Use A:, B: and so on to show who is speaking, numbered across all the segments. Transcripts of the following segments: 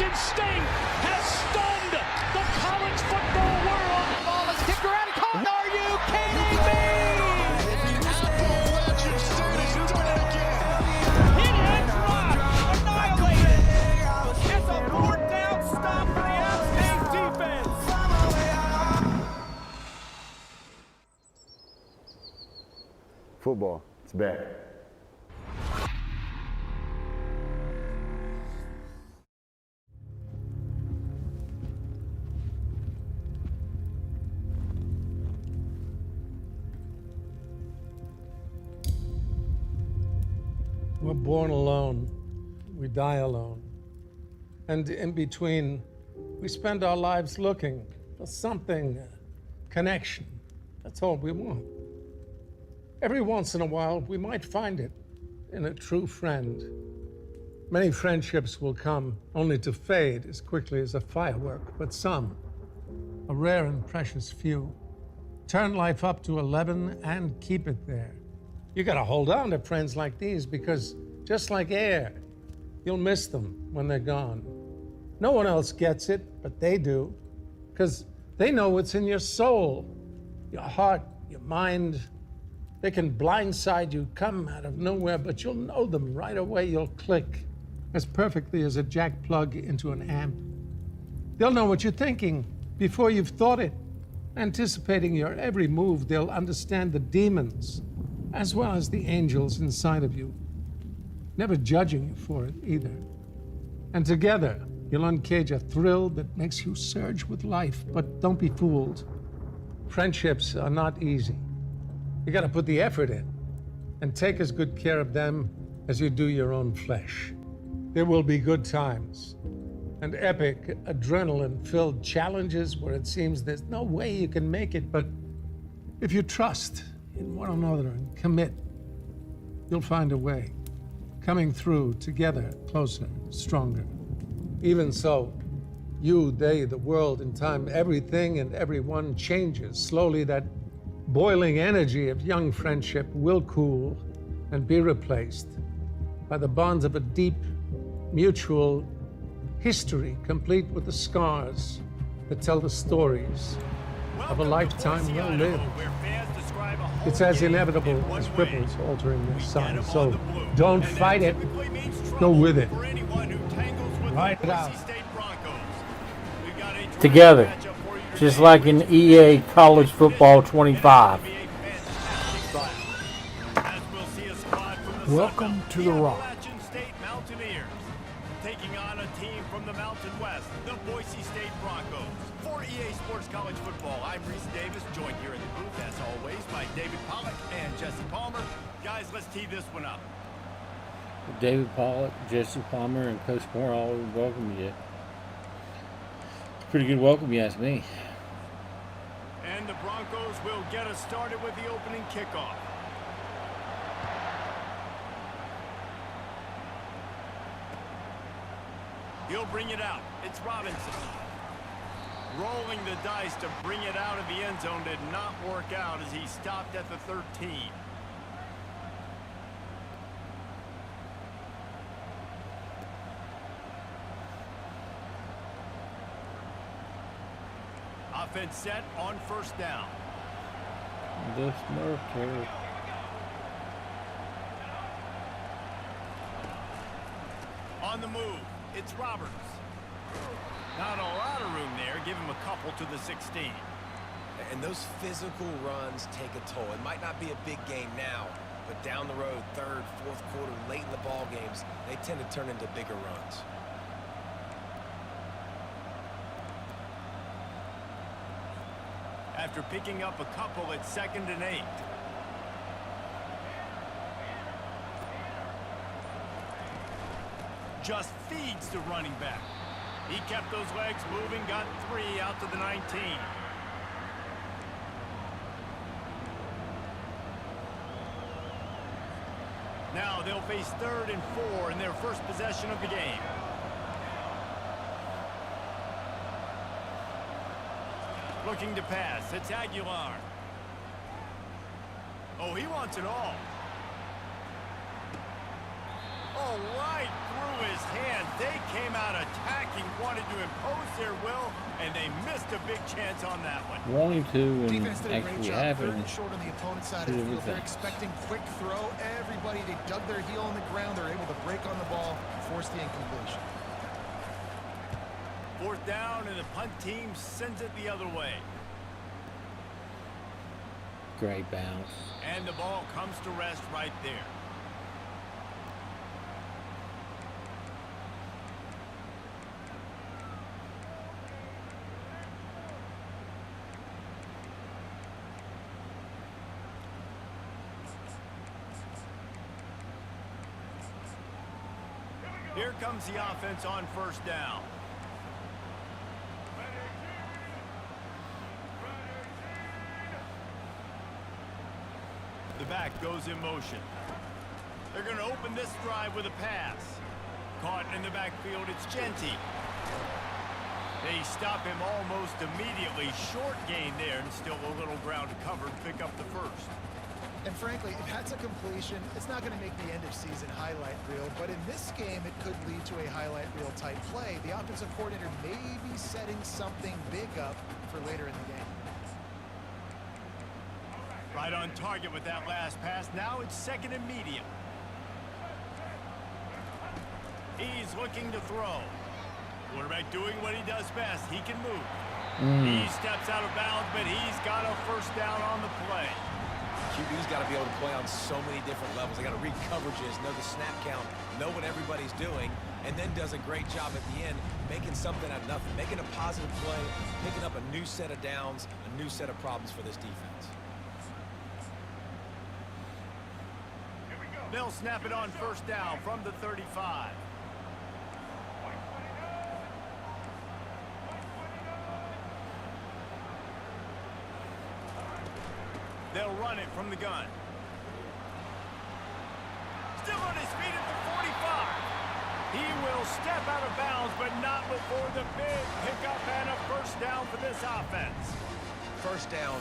A: Appalachian State has stunned the college football world.
B: The ball is kicked around and caught. Are you kidding me?
A: Appalachian State has done it again. Hit and drop, annihilated. It's a fourth down stop for the AppState defense.
C: Football, it's back.
D: We're born alone, we die alone. And in between, we spend our lives looking for something, connection. That's all we want. Every once in a while, we might find it in a true friend. Many friendships will come only to fade as quickly as a firework, but some, a rare and precious few, turn life up to 11 and keep it there. You gotta hold on to friends like these because just like air, you'll miss them when they're gone. No one else gets it, but they do, because they know what's in your soul, your heart, your mind. They can blindside you, come out of nowhere, but you'll know them right away. You'll click as perfectly as a jack plug into an amp. They'll know what you're thinking before you've thought it. Anticipating your every move, they'll understand the demons as well as the angels inside of you, never judging you for it either. And together, you'll uncage a thrill that makes you surge with life, but don't be fooled. Friendships are not easy. You gotta put the effort in and take as good care of them as you do your own flesh. There will be good times and epic, adrenaline-filled challenges where it seems there's no way you can make it, but if you trust in one another and commit, you'll find a way, coming through together, closer, stronger. Even so, you, they, the world, in time, everything and everyone changes. Slowly, that boiling energy of young friendship will cool and be replaced by the bonds of a deep, mutual history, complete with the scars that tell the stories of a lifetime well lived. It's as inevitable as ripples altering their size. So don't fight it, go with it. Ride it out.
E: Together, just like in EA College Football 25.
F: Welcome to the Rock.
A: Taking on a team from the Mountain West, the Boise State Broncos. For EA Sports College Football, I'm Reese Davis, joined here in the booth, as always, by David Pollock and Jesse Palmer. Guys, let's tee this one up.
E: David Pollock, Jesse Palmer, and Coach Moore all welcome you. Pretty good welcome, you ask me.
A: And the Broncos will get us started with the opening kickoff. He'll bring it out. It's Robinson. Rolling the dice to bring it out of the end zone did not work out as he stopped at the 13. Offense set on first down.
E: The Smurf turret.
A: On the move, it's Roberts. Not a lot of room there. Give him a couple to the 16.
G: And those physical runs take a toll. It might not be a big game now, but down the road, third, fourth quarter, late in the ball games, they tend to turn into bigger runs.
A: After picking up a couple, it's 2nd and 8. Just feeds the running back. He kept those legs moving, got 3 out to the 19. Now they'll face 3rd and 4 in their first possession of the game. Looking to pass. It's Aguilar. Oh, he wants it all. Oh, right through his hand. They came out attacking. attacking, wanted to impose their will, and they missed a big chance on that one.
E: Wanting to and
B: Defense did a great
E: actually
B: job.
E: having
B: Third and short on the opponent's side of the field. They're expecting quick throw. Everybody, they dug their heel on the ground. They're able to break on the ball, force the incompletion.
A: Fourth down, and the punt team sends it the other way.
E: great bounce.
A: And the ball comes to rest right there. Here comes the offense on first down. The back goes in motion. They're going to open this drive with a pass. Caught in the backfield, it's Genty. They stop him almost immediately. Short gain there, and still a little ground to cover to pick up the first.
B: And frankly, if that's a completion, it's not going to make the end-of-season highlight reel. But in this game, it could lead to a highlight reel type play. The offensive coordinator may be setting something big up for later in the game.
A: Right on target with that last pass. Now it's second and medium. He's looking to throw. Quarterback doing what he does best. He can move. He steps out of bounds, but he's got a first down on the play.
G: QB's got to be able to play on so many different levels. They got to read coverages, know the snap count, know what everybody's doing, and then does a great job at the end making something out of nothing, making a positive play, picking up a new set of downs, a new set of problems for this defense.
A: They'll snap it on first down from the 35. They'll run it from the gun. Still on his feet at the 45. He will step out of bounds, but not before the big pickup and a first down for this offense.
G: First down,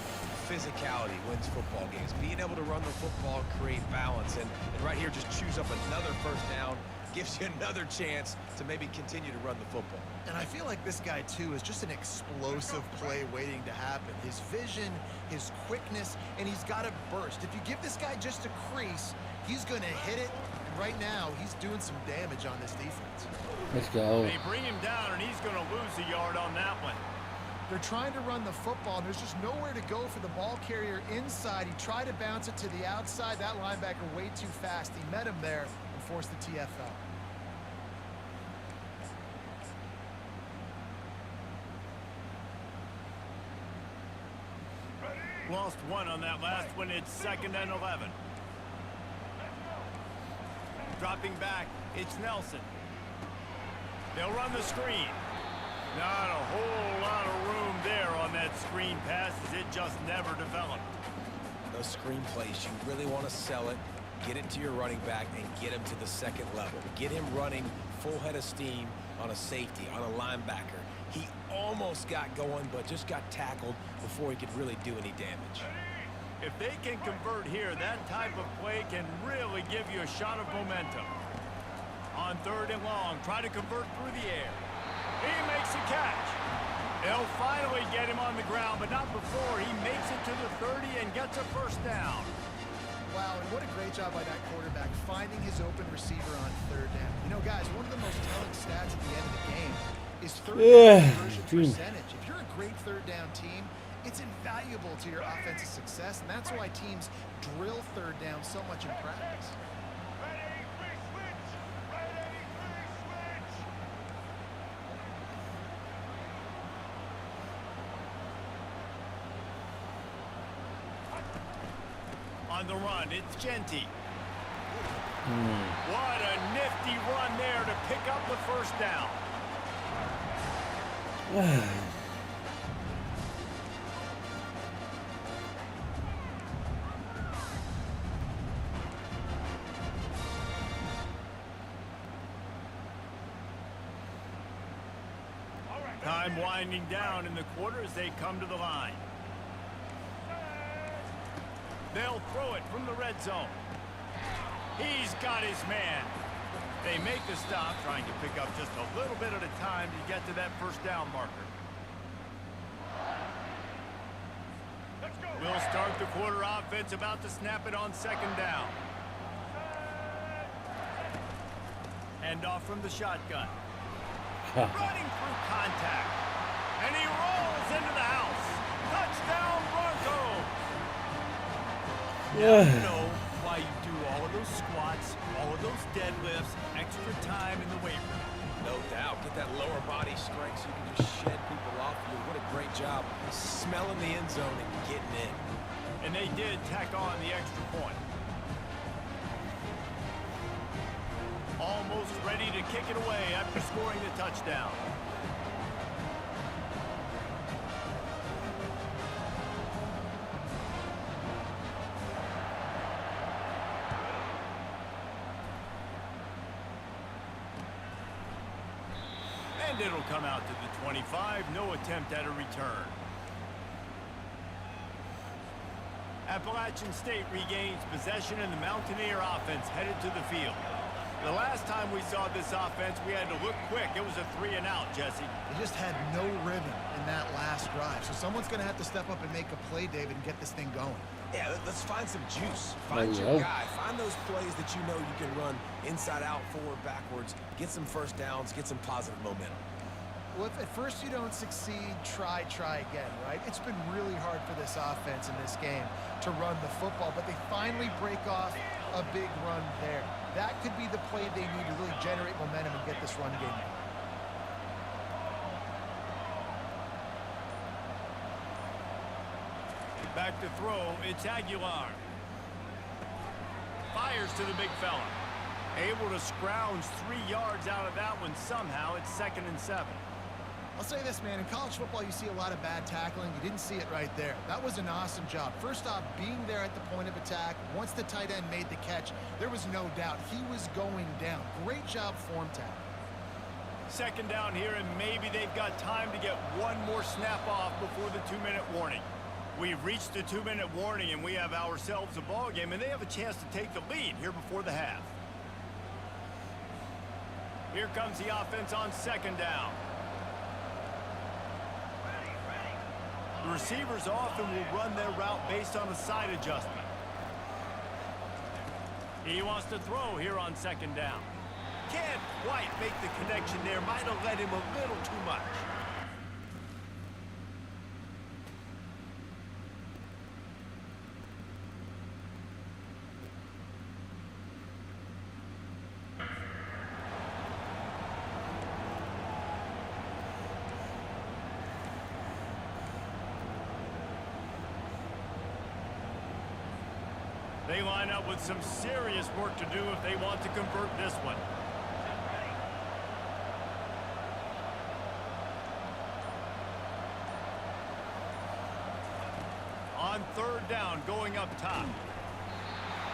G: physicality wins football games. Being able to run the football, create balance, and right here just choose up another first down, gives you another chance to maybe continue to run the football.
B: And I feel like this guy, too, is just an explosive play waiting to happen. His vision, his quickness, and he's got a burst. If you give this guy just a crease, he's going to hit it. And right now, he's doing some damage on this defense.
E: Let's go.
A: They bring him down, and he's going to lose a yard on that one.
B: They're trying to run the football, and there's just nowhere to go for the ball carrier inside. He tried to bounce it to the outside. That linebacker way too fast. He met him there and forced the TFL.
A: Lost one on that last one. It's second and 11. Dropping back, it's Nelson. They'll run the screen. Not a whole lot of room there on that screen pass, as it just never developed.
G: Those screen plays, you really want to sell it, get it to your running back, and get him to the second level. Get him running full head of steam on a safety, on a linebacker. He almost got going, but just got tackled before he could really do any damage.
A: If they can convert here, that type of play can really give you a shot of momentum. On third and long, try to convert through the air. He makes a catch. They'll finally get him on the ground, but not before he makes it to the 30 and gets a first down.
B: Wow, and what a great job by that quarterback finding his open receiver on third down. You know, guys, one of the most telling stats at the end of the game is third down conversion percentage. If you're a great third down team, it's invaluable to your offensive success, and that's why teams drill third down so much in practice.
A: On the run, it's Genty. What a nifty run there to pick up the first down. Time winding down in the quarter as they come to the line. They'll throw it from the red zone. He's got his man. They make the stop, trying to pick up just a little bit at a time to get to that first down marker. We'll start the quarter offense, about to snap it on second down. Hand off from the shotgun. Running through contact. And he rolls into the house. Touchdown, Broncos! Now you know why you do all of those squats, all of those deadlifts, extra time in the weight room.
G: No doubt. Get that lower body strength so you can just shed people off you. What a great job smelling the end zone and getting in.
A: And they did tack on the extra point. Almost ready to kick it away after scoring the touchdown. And it'll come out to the 25. No attempt at a return. Appalachian State regains possession, and the Mountaineer offense headed to the field. The last time we saw this offense, we had to look quick. It was a 3-and-out, Jesse.
B: They just had no rhythm in that last drive. So someone's going to have to step up and make a play, David, and get this thing going.
G: Yeah, let's find some juice. Find your guy. Find those plays that you know you can run inside out, forward, backwards. Get some first downs. Get some positive momentum.
B: Well, if at first you don't succeed, try again, right? It's been really hard for this offense in this game to run the football, but they finally break off a big run there. That could be the play they need to really generate momentum and get this run game going.
A: Back to throw, it's Aguilar. Fires to the big fella. Able to scrounge 3 yards out of that one somehow. It's 2nd and 7.
B: I'll say this, man. In college football, you see a lot of bad tackling. You didn't see it right there. That was an awesome job. First off, being there at the point of attack. Once the tight end made the catch, there was no doubt he was going down. Great job form tackle.
A: 2nd down here, and maybe they've got time to get one more snap off before the 2-minute warning. We've reached the 2-minute warning, and we have ourselves a ball game, and they have a chance to take the lead here before the half. Here comes the offense on 2nd down. The receivers often will run their route based on a side adjustment. He wants to throw here on 2nd down. Can't quite make the connection there. Might have led him a little too much. They line up with some serious work to do if they want to convert this one. On 3rd down, going up top.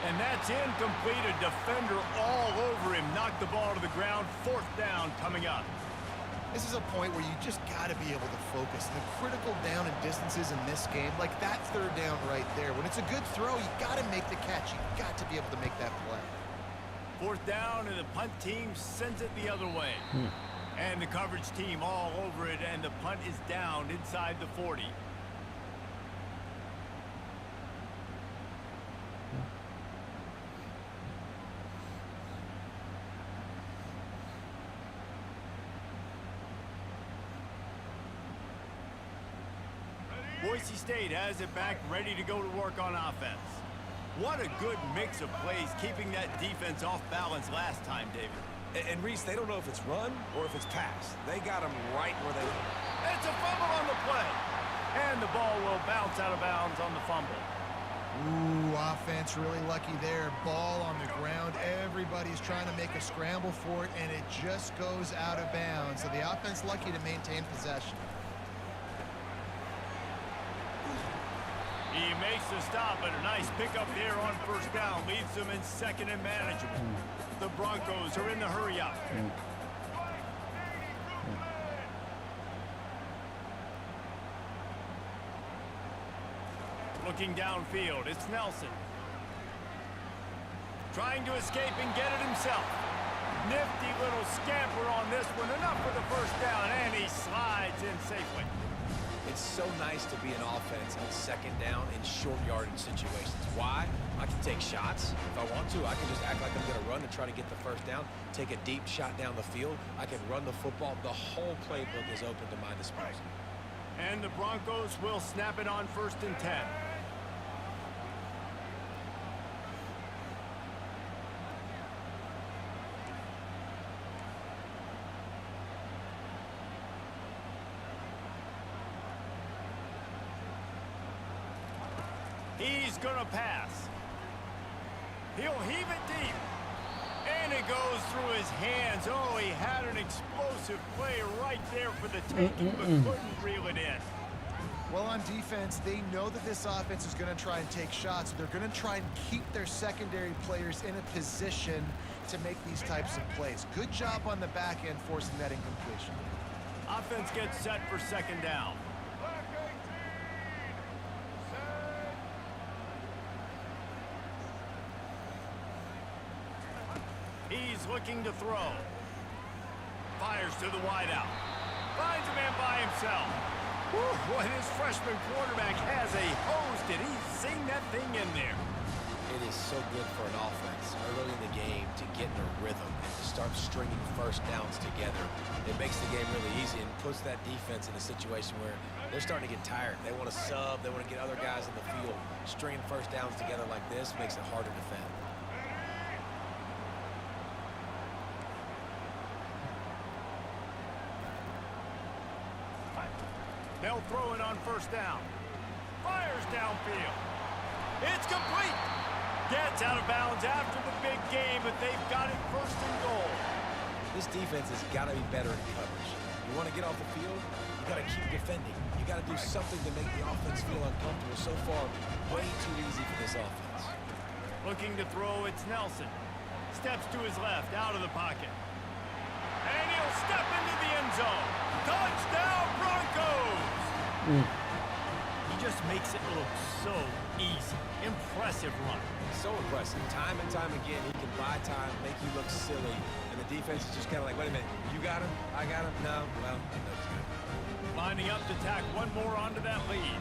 A: And that's incomplete. A defender all over him. Knocked the ball to the ground. 4th down coming up.
B: This is a point where you just got to be able to focus. The critical down and distances in this game, like that 3rd down right there. When it's a good throw, you got to make the catch. You got to be able to make that play.
A: 4th down, and the punt team sends it the other way. And the coverage team all over it, and the punt is down inside the 40. Boise State has it back, ready to go to work on offense. What a good mix of plays, keeping that defense off balance last time, David.
G: And Reese, they don't know if it's run or if it's pass. They got them right where they want.
A: It's a fumble on the play. And the ball will bounce out of bounds on the fumble.
B: Ooh, offense really lucky there. Ball on the ground. Everybody's trying to make a scramble for it, and it just goes out of bounds. So the offense lucky to maintain possession.
A: He makes the stop, but a nice pickup there on 1st down. Leaves them in 2nd and manageable. The Broncos are in the hurry-up. Looking downfield, it's Nelson. Trying to escape and get it himself. Nifty little scamper on this one. Enough for the first down, and he slides in safely.
G: It's so nice to be an offense on second down in short yardage situations. Why? I can take shots if I want to. I can just act like I'm going to run and try to get the first down, take a deep shot down the field. I can run the football. The whole playbook is open to my disposal.
A: And the Broncos will snap it on 1st and 10. He's gonna pass. He'll heave it deep. And it goes through his hands. Oh, he had an explosive play right there for the taking, but couldn't reel it in.
B: Well, on defense, they know that this offense is going to try and take shots. They're going to try and keep their secondary players in a position to make these types of plays. Good job on the back end forcing that incompletion.
A: Offense gets set for 2nd down. He's looking to throw. Fires to the wideout. Finds a man by himself. Whew, boy, this freshman quarterback has a hose. Did he sing that thing in there?
G: It is so good for an offense early in the game to get in a rhythm and to start stringing first downs together. It makes the game really easy and puts that defense in a situation where they're starting to get tired. They want to sub. They want to get other guys in the field. Stringing first downs together like this makes it harder to defend.
A: They'll throw it on 1st down. Fires downfield. It's complete. Gets out of bounds after the big game, but they've got it 1st and goal.
G: This defense has got to be better in coverage. You want to get off the field, you got to keep defending. You got to do something to make the offense feel uncomfortable. So far, way too easy for this offense.
A: Looking to throw, it's Nelson. Steps to his left, out of the pocket. And he'll step into the end zone. Touchdown, Broncos! He just makes it look so easy. Impressive run.
G: So impressive. Time and time again, he can buy time, make you look silly, and the defense is just kind of like, wait a minute, you got him? I got him? No? Well, that's good.
A: Lining up to tack one more onto that lead.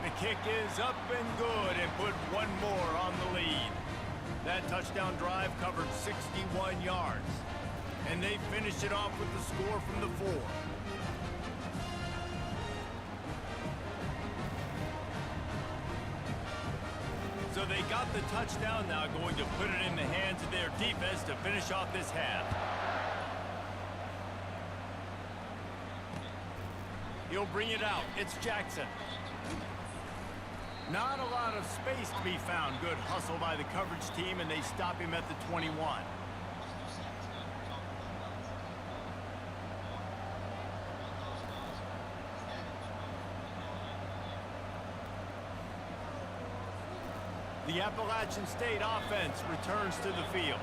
A: The kick is up and good and put one more on the lead. That touchdown drive covered 61 yards. And they finished it off with the score from the 4. So they got the touchdown, now going to put it in the hands of their defense to finish off this half. He'll bring it out. It's Jackson. Not a lot of space to be found. Good hustle by the coverage team, and they stop him at the 21. The Appalachian State offense returns to the field.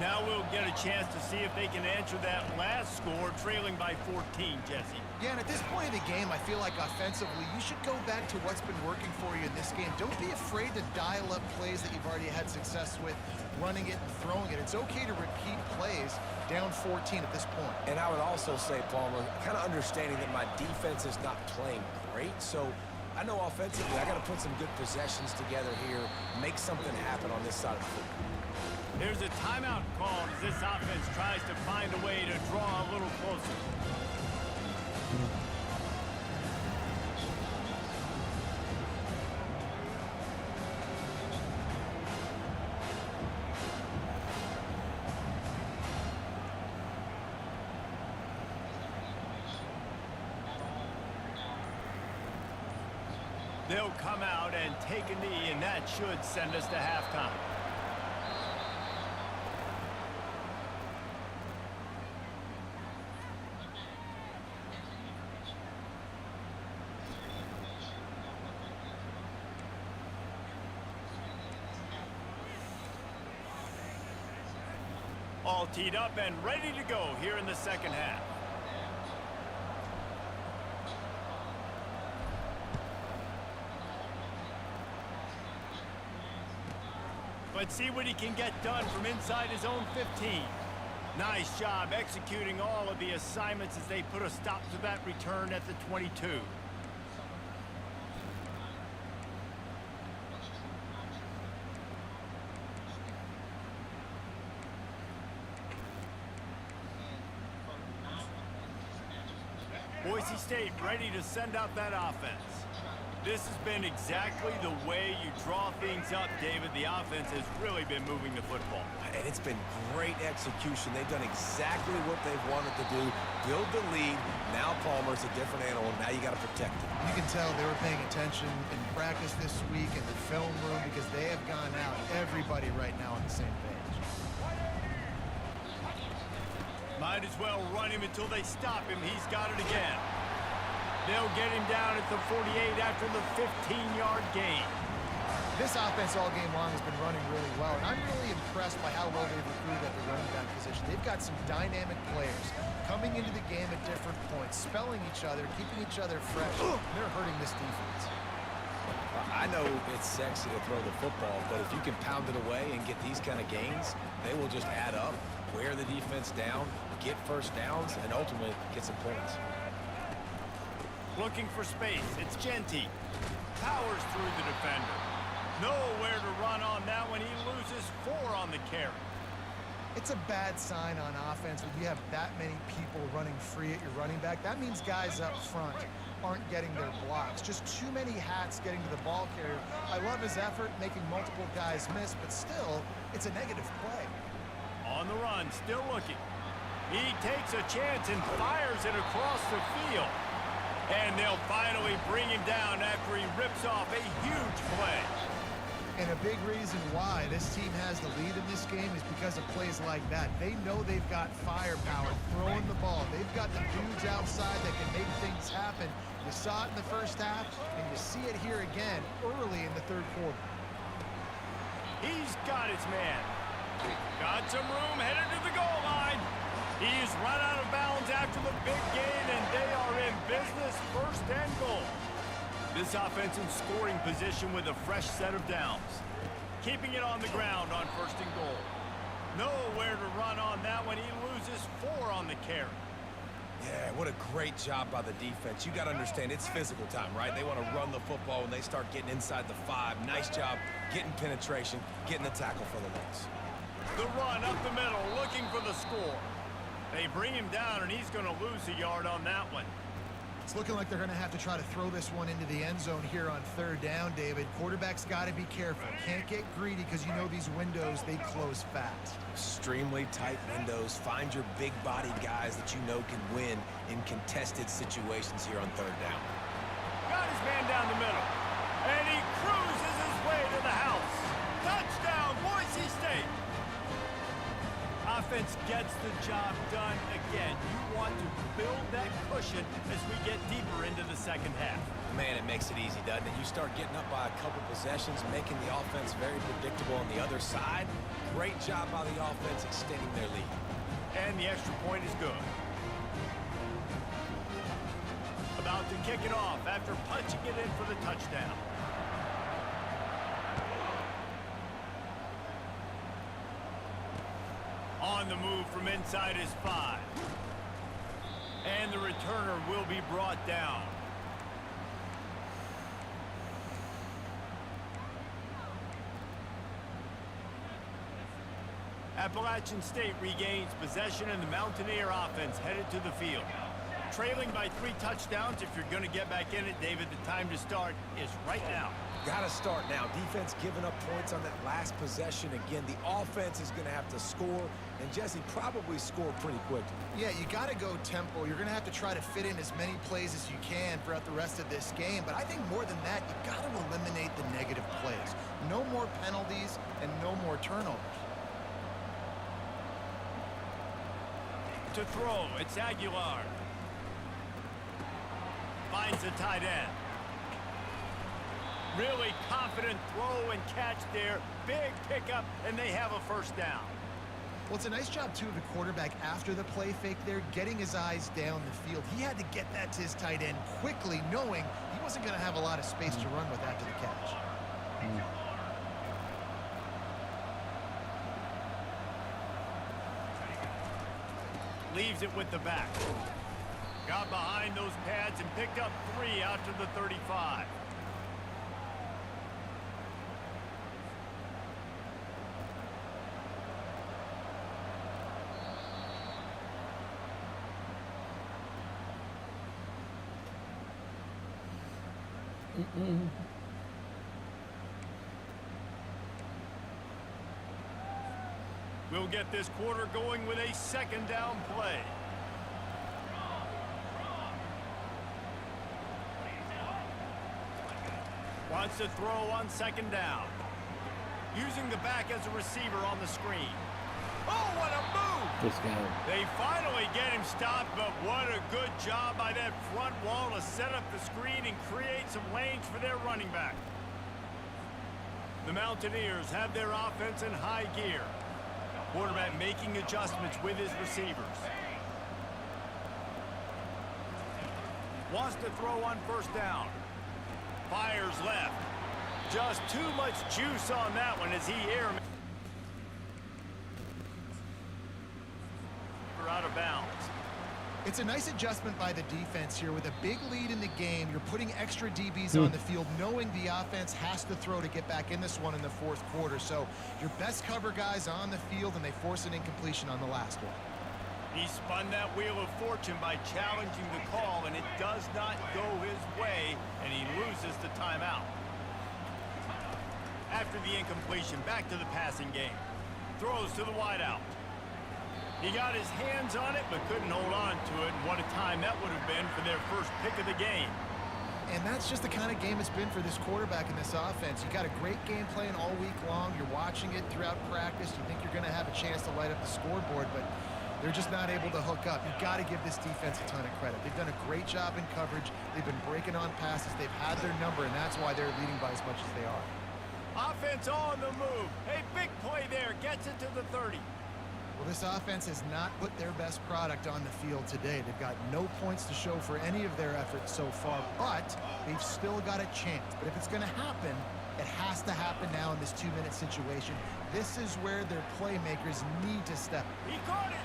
A: Now we'll get a chance to see if they can answer that last score, trailing by 14, Jesse.
B: Yeah, and at this point of the game, I feel like offensively, you should go back to what's been working for you in this game. Don't be afraid to dial up plays that you've already had success with, running it and throwing it. It's okay to repeat plays down 14 at this point.
G: And I would also say, Palmer, kind of understanding that my defense is not playing great, so I know offensively I got to put some good possessions together here, make something happen on this side of the football.
A: There's a timeout called as this offense tries to find a way to draw a little closer. They'll come out and take a knee, and that should send us to halftime. All teed up and ready to go here in the second half. Let's see what he can get done from inside his own 15. Nice job executing all of the assignments as they put a stop to that return at the 22. Boise State ready to send out that offense. This has been exactly the way you draw things up, David. The offense has really been moving the football.
G: And it's been great execution. They've done exactly what they've wanted to do. Build the lead. Now Palmer's a different animal. Now you got to protect him.
B: You can tell they were paying attention in practice this week in the film room because they have gone out, everybody right now on the same page.
A: Might as well run him until they stop him. He's got it again. They'll get him down at the 48 after the 15-yard gain.
B: This offense all game long has been running really well, and I'm really impressed by how well they've recruited at the running back position. They've got some dynamic players coming into the game at different points, spelling each other, keeping each other fresh. They're hurting this defense.
G: I know it's sexy to throw the football, but if you can pound it away and get these kind of gains, they will just add up, wear the defense down, get first downs, and ultimately get some points.
A: Looking for space. It's Genty. Powers through the defender. Nowhere to run on that one. He loses 4 on the carry.
B: It's a bad sign on offense when you have that many people running free at your running back. That means guys up front aren't getting their blocks. Just too many hats getting to the ball carrier. I love his effort, making multiple guys miss, but still, it's a negative play.
A: On the run, still looking. He takes a chance and fires it across the field. And they'll finally bring him down after he rips off a huge play.
B: And a big reason why this team has the lead in this game is because of plays like that. They know they've got firepower throwing the ball. They've got the dudes outside that can make things happen. You saw it in the first half, and you see it here again early in the third quarter.
A: He's got his man. Got some room, headed to the goal line. He's run out of bounds after the big gain, and they are in business, first and goal. This offense in scoring position with a fresh set of downs. Keeping it on the ground on first and goal. Nowhere to run on that one. He loses 4 on the carry.
G: Yeah, what a great job by the defense. You got to understand, it's physical time, right? They want to run the football when they start getting inside the 5. Nice job getting penetration, getting the tackle for the loss.
A: The run up the middle, looking for the score. They bring him down, and he's going to lose a yard on that one.
B: It's looking like they're going to have to try to throw this one into the end zone here on third down, David. Quarterback's got to be careful. Can't get greedy because you know these windows, they close fast.
G: Extremely tight windows. Find your big body guys that you know can win in contested situations here on third down.
A: Got his man down the middle, and he cruises his way to the house. Touchdown, Boise State. Offense gets the job done again. You want to build that cushion as we get deeper into the second half.
G: Man, it makes it easy, doesn't it? You start getting up by a couple possessions, making the offense very predictable on the other side. Great job by the offense extending their lead.
A: And the extra point is good. About to kick it off after punching it in for the touchdown. On the move from inside his 5. And the returner will be brought down. Appalachian State regains possession, and the Mountaineer offense headed to the field. Trailing by 3 touchdowns. If you're going to get back in it, David, the time to start is right now.
G: Got to start now. Defense giving up points on that last possession. Again, the offense is going to have to score, and Jesse probably score pretty quickly.
B: Yeah, you got to go tempo. You're going to have to try to fit in as many plays as you can throughout the rest of this game. But I think more than that, you got to eliminate the negative plays. No more penalties and no more turnovers.
A: To throw, it's Aguilar. Finds the tight end. Really confident throw and catch there. Big pickup, and they have a first down.
B: Well, it's a nice job, too, of the quarterback after the play fake there, getting his eyes down the field. He had to get that to his tight end quickly, knowing he wasn't going to have a lot of space to run with after the catch.
A: leaves it with the back. Got behind those pads and picked up 3 out to the 35. We'll get this quarter going with a second down play. Wants to throw on second down. Using the back as a receiver on the screen. Oh, what a move!
E: This guy.
A: They finally get him stopped, but what a good job by that front wall to set up the screen and create some lanes for their running back. The Mountaineers have their offense in high gear. Quarterback making adjustments with his receivers. Wants to throw on first down. Fires left. Just too much juice on that one as he airman. Out of bounds.
B: It's a nice adjustment by the defense here. With a big lead in the game, you're putting extra DBs on the field, knowing the offense has to throw to get back in this one in the fourth quarter. So your best cover guys on the field, and they force an incompletion on the last one.
A: He spun that wheel of fortune by challenging the call, and it does not go his way, and he loses the timeout. After the incompletion, back to the passing game. Throws to the wideout. He got his hands on it, but couldn't hold on to it. And what a time that would have been for their first pick of the game.
B: And that's just the kind of game it's been for this quarterback in this offense. You got a great game plan all week long. You're watching it throughout practice. You think you're going to have a chance to light up the scoreboard, but they're just not able to hook up. You've got to give this defense a ton of credit. They've done a great job in coverage. They've been breaking on passes. They've had their number, and that's why they're leading by as much as they are.
A: Offense on the move. A big play there. Gets it to the 30.
B: Well, this offense has not put their best product on the field today. They've got no points to show for any of their efforts so far, but they've still got a chance. But if it's going to happen, it has to happen now in this 2-minute situation. This is where their playmakers need to step.
A: He caught it,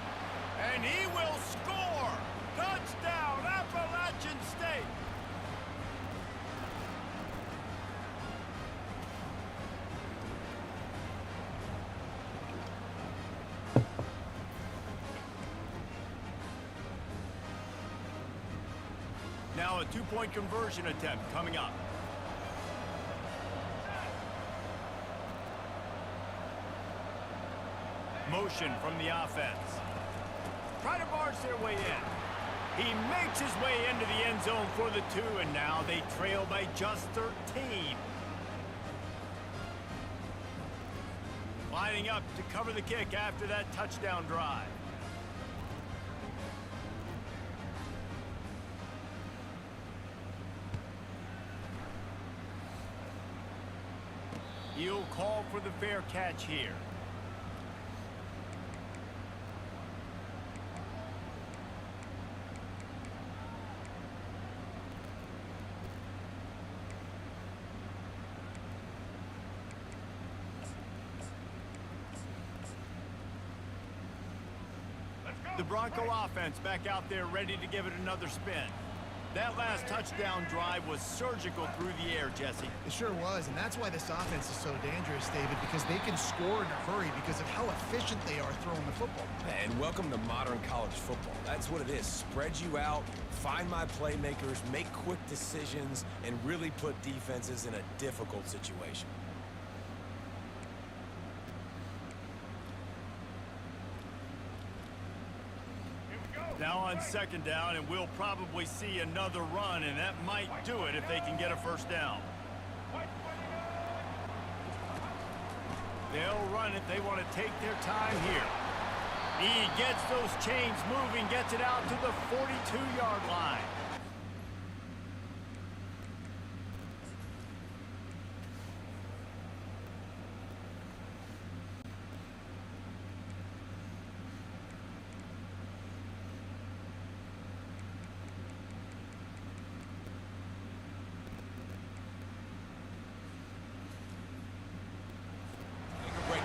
A: and he will score. Touchdown, Appalachian State. Now a 2-point conversion attempt coming up. Motion from the offense. Try to barge their way in. He makes his way into the end zone for the 2, and now they trail by just 13. Lining up to cover the kick after that touchdown drive. He'll call for the fair catch here. The Bronco offense back out there ready to give it another spin. That last touchdown drive was surgical through the air, Jesse.
B: It sure was, and that's why this offense is so dangerous, David, because they can score in a hurry because of how efficient they are throwing the football.
G: And welcome to modern college football. That's what it is. Spread you out, find my playmakers, make quick decisions, and really put defenses in a difficult situation.
A: Now on second down, and we'll probably see another run, and that might do it if they can get a first down. They'll run it. They want to take their time here. He gets those chains moving, gets it out to the 42-yard line.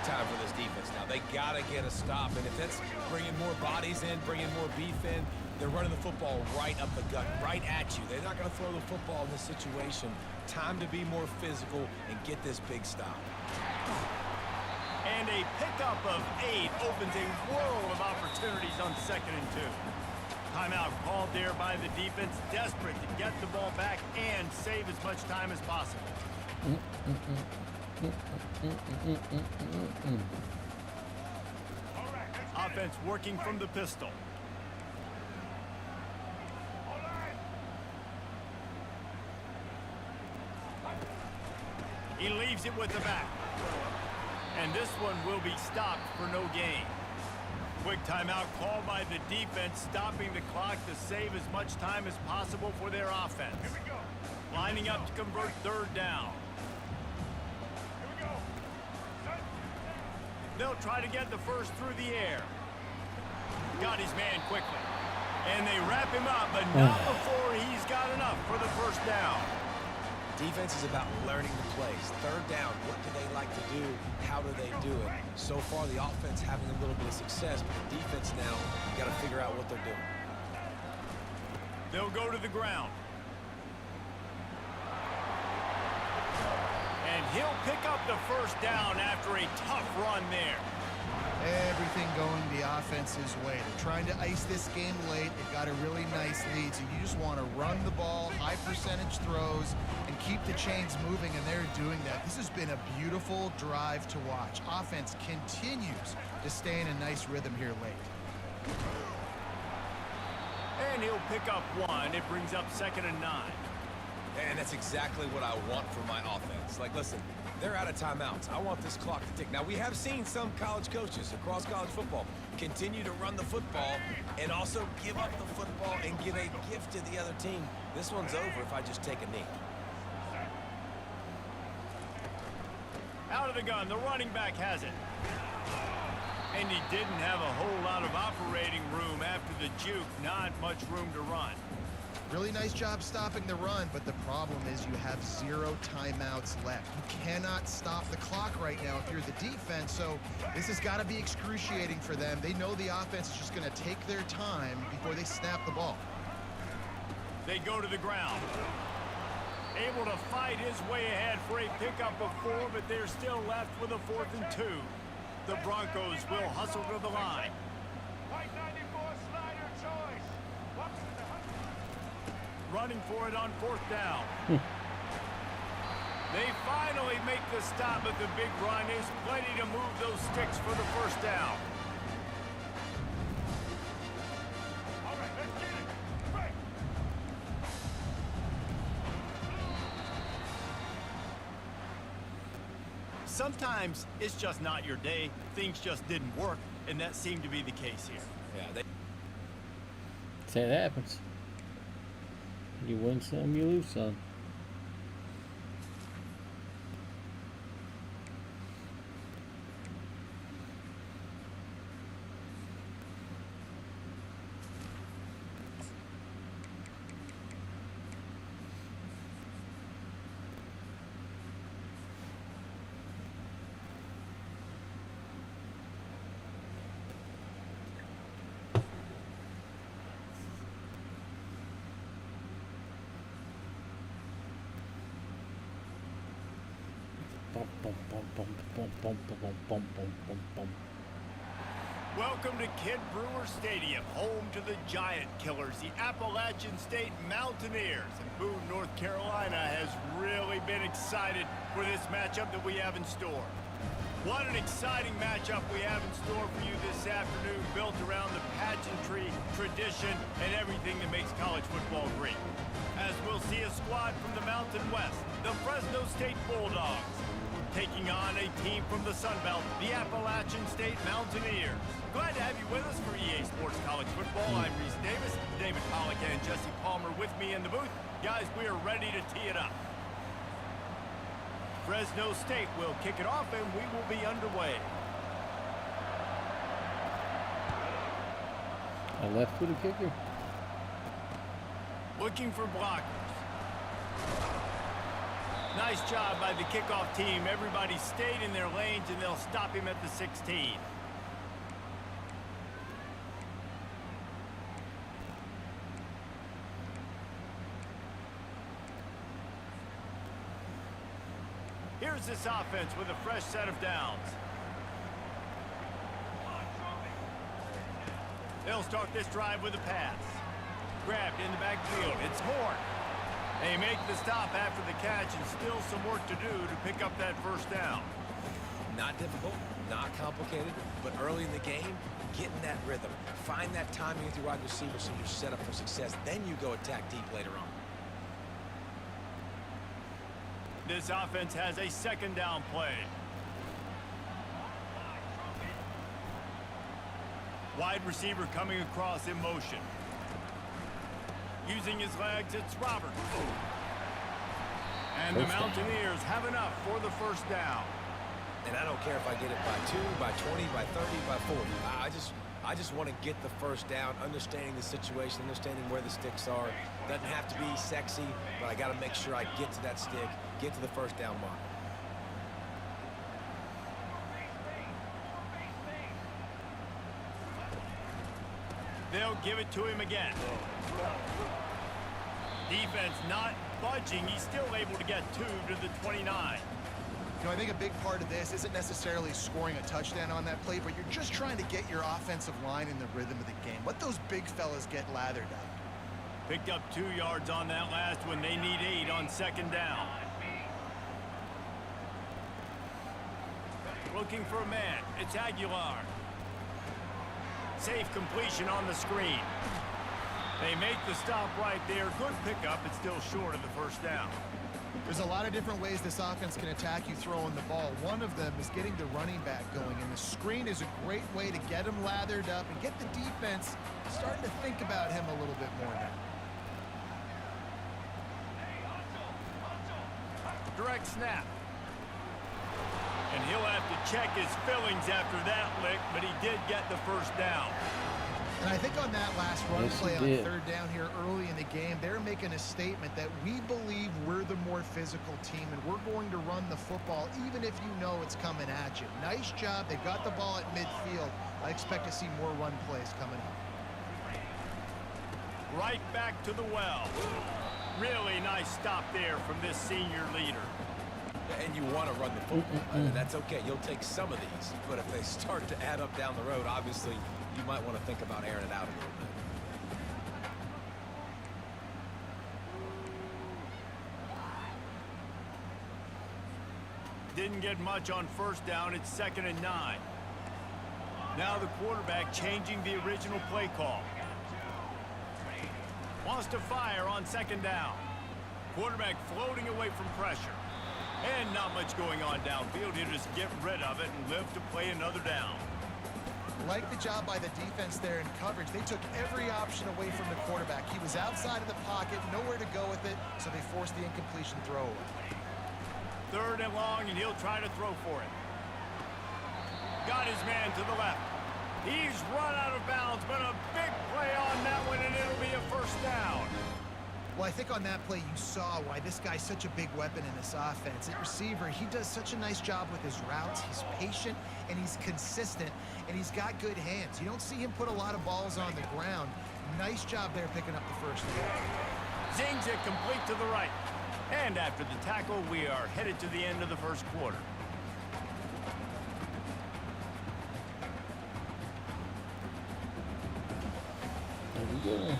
G: time for this defense now. They got to get a stop, and if that's bringing more bodies in, bringing more beef in, they're running the football right up the gut, right at you. They're not going to throw the football in this situation. Time to be more physical and get this big stop.
A: And a pickup of 8 opens a world of opportunities on 2nd and 2. Timeout called there by the defense, desperate to get the ball back and save as much time as possible. Offense working from the pistol. He leaves it with the back. And this one will be stopped for no gain. Quick timeout called by the defense, stopping the clock to save as much time as possible for their offense. Here we go. Lining up to convert 3rd down. Here we go. They'll try to get the first through the air. Got his man quickly. And they wrap him up, but not before he's got enough for the first down.
G: Defense is about learning the plays. 3rd down, what do they like to do? How do they do it? So far, the offense having a little bit of success, but the defense now, you got to figure out what they're doing.
A: They'll go to the ground. And he'll pick up the first down after a tough run there.
B: Everything going the offense's way. They're trying to ice this game late. They've got a really nice lead, so you just want to run the ball, high percentage throws, and keep the chains moving, and they're doing that. This has been a beautiful drive to watch. Offense continues to stay in a nice rhythm here late.
A: And he'll pick up 1. It brings up 2nd and 9.
G: And that's exactly what I want from my offense. Like, listen, they're out of timeouts. I want this clock to tick. Now, we have seen some college coaches across college football continue to run the football and also give up the football and give a gift to the other team. This one's over if I just take a knee.
A: Out of the gun, the running back has it. And he didn't have a whole lot of operating room after the juke. Not much room to run.
B: Really nice job stopping the run, but the problem is you have 0 timeouts left. You cannot stop the clock right now if you're the defense, so this has got to be excruciating for them. They know the offense is just going to take their time before they snap the ball.
A: They go to the ground. Able to fight his way ahead for a pickup of 4, but they're still left with a 4th and 2. The Broncos will hustle to the line. Running for it on 4th down. They finally make the stop, but the big run is plenty to move those sticks for the first down. All right, let's get it. Right. Sometimes it's just not your day. Things just didn't work, and that seemed to be the case here.
G: Yeah,
E: Say that happens. You win some, you lose some.
A: Welcome to Kid Brewer Stadium, home to the Giant Killers, the Appalachian State Mountaineers. And Boone, North Carolina has really been excited for this matchup that we have in store. What an exciting matchup we have in store for you this afternoon, built around the pageantry, tradition, and everything that makes college football great. As we'll see a squad from the Mountain West, the Fresno State Bulldogs, taking on a team from the Sun Belt, the Appalachian State Mountaineers. Glad to have you with us for EA Sports College Football. I'm Reese Davis, David Pollack and Jesse Palmer with me in the booth. Guys, we are ready to tee it up. Fresno State will kick it off and we will be underway.
E: I left with a kicker.
A: Looking for blockers. Nice job by the kickoff team. Everybody stayed in their lanes, and they'll stop him at the 16. Here's this offense with a fresh set of downs. They'll start this drive with a pass. Grabbed in the backfield. It's Moore. They make the stop after the catch, and still some work to do to pick up that first down.
G: Not difficult, not complicated, but early in the game, get in that rhythm. Find that timing with your wide receiver so you're set up for success. Then you go attack deep later on.
A: This offense has a second down play. Wide receiver coming across in motion. Using his legs, it's Robert. And the Mountaineers have enough for the first down.
G: And I don't care if I get it by 2, by 20, by 30, by 40. I just want to get the first down, understanding the situation, understanding where the sticks are. Doesn't have to be sexy, but I got to make sure I get to that stick, get to the first down mark.
A: They'll give it to him again. Defense not budging. He's still able to get 2 to the 29.
B: You know, I think a big part of this isn't necessarily scoring a touchdown on that play, but you're just trying to get your offensive line in the rhythm of the game. Let those big fellas get lathered up.
A: Picked up 2 yards on that last one. They need 8 on second down. Looking for a man. It's Aguilar. Safe completion on the screen. They make the stop right there. Good pickup. It's still short of the first down.
B: There's a lot of different ways this offense can attack you throwing the ball. One of them is getting the running back going, and the screen is a great way to get him lathered up and get the defense starting to think about him a little bit more now.
A: Direct snap. And he'll have to check his fillings after that lick, but he did get the first down.
B: And I think on that last run
E: Yes,
B: play
E: he
B: on
E: did.
B: third down here early in the game, they're making a statement that we believe we're the more physical team and we're going to run the football even if you know it's coming at you. Nice job. They got the ball at midfield. I expect to see more run plays coming up.
A: Right back to the well. Really nice stop there from this senior leader.
G: And you want to run the football. That's okay. You'll take some of these. But if they start to add up down the road, obviously, you might want to think about airing it out a little bit.
A: Didn't get much on first down. It's 2nd and 9. Now the quarterback changing the original play call. Wants to fire on 2nd down. Quarterback floating away from pressure. And not much going on downfield. He'll just get rid of it and live to play another down.
B: Like the job by the defense there in coverage. They took every option away from the quarterback. He was outside of the pocket, nowhere to go with it, so they forced the incompletion throw away.
A: 3rd and long, and he'll try to throw for it. Got his man to the left. He's run out of bounds, but a big play on that one, and it'll be a first down.
B: Well, I think on that play you saw why this guy's such a big weapon in this offense. At receiver, he does such a nice job with his routes. He's patient, and he's consistent, and he's got good hands. You don't see him put a lot of balls on the ground. Nice job there picking up the first down.
A: Zings it complete to the right. And after the tackle, we are headed to the end of the first quarter.
E: There we go.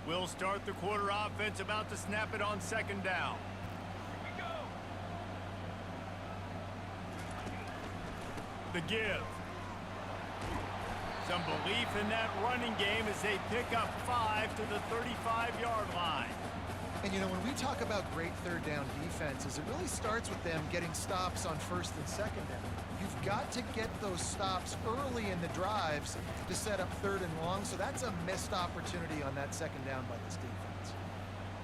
A: We'll start the quarter offense, about to snap it on 2nd down. The give. Some belief in that running game as they pick up 5 to the 35-yard line.
B: And, you know, when we talk about great third down defenses, it really starts with them getting stops on 1st and 2nd down. You've got to get those stops early in the drives to set up 3rd and long, so that's a missed opportunity on that 2nd down by this defense.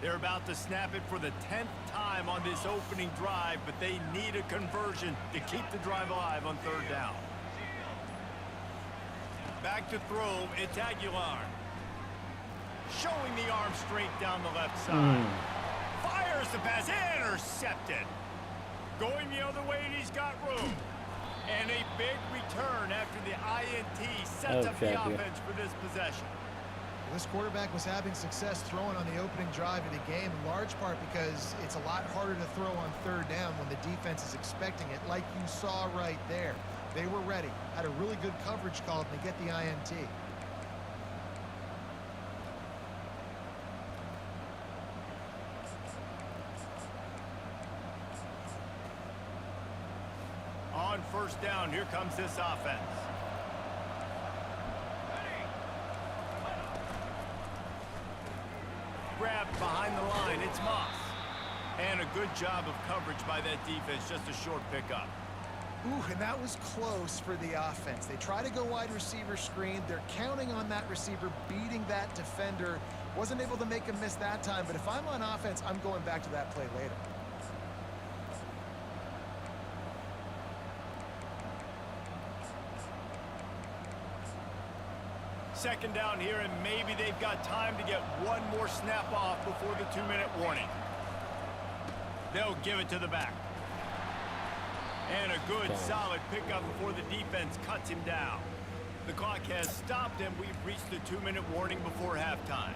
A: They're about to snap it for the 10th time on this opening drive, but they need a conversion to keep the drive alive on 3rd down. Back to throw, it's Aguilar. Showing the arm strength down the left side. Fires the pass, intercepted. Going the other way, and he's got room. And a big return after the INT sets up the offense for this possession.
B: This quarterback was having success throwing on the opening drive of the game, in large part because it's a lot harder to throw on 3rd down when the defense is expecting it, like you saw right there. They were ready, had a really good coverage call to get the INT.
A: On 1st down, here comes this offense. Grabbed behind the line, it's Moss. And a good job of coverage by that defense, just a short pickup.
B: Ooh, and that was close for the offense. They try to go wide receiver screen. They're counting on that receiver beating that defender. Wasn't able to make him miss that time, but if I'm on offense, I'm going back to that play later.
A: Second down here, and maybe they've got time to get one more snap off before the 2-minute warning. They'll give it to the back. And a good, solid pickup before the defense cuts him down. The clock has stopped, and we've reached the 2-minute warning before halftime.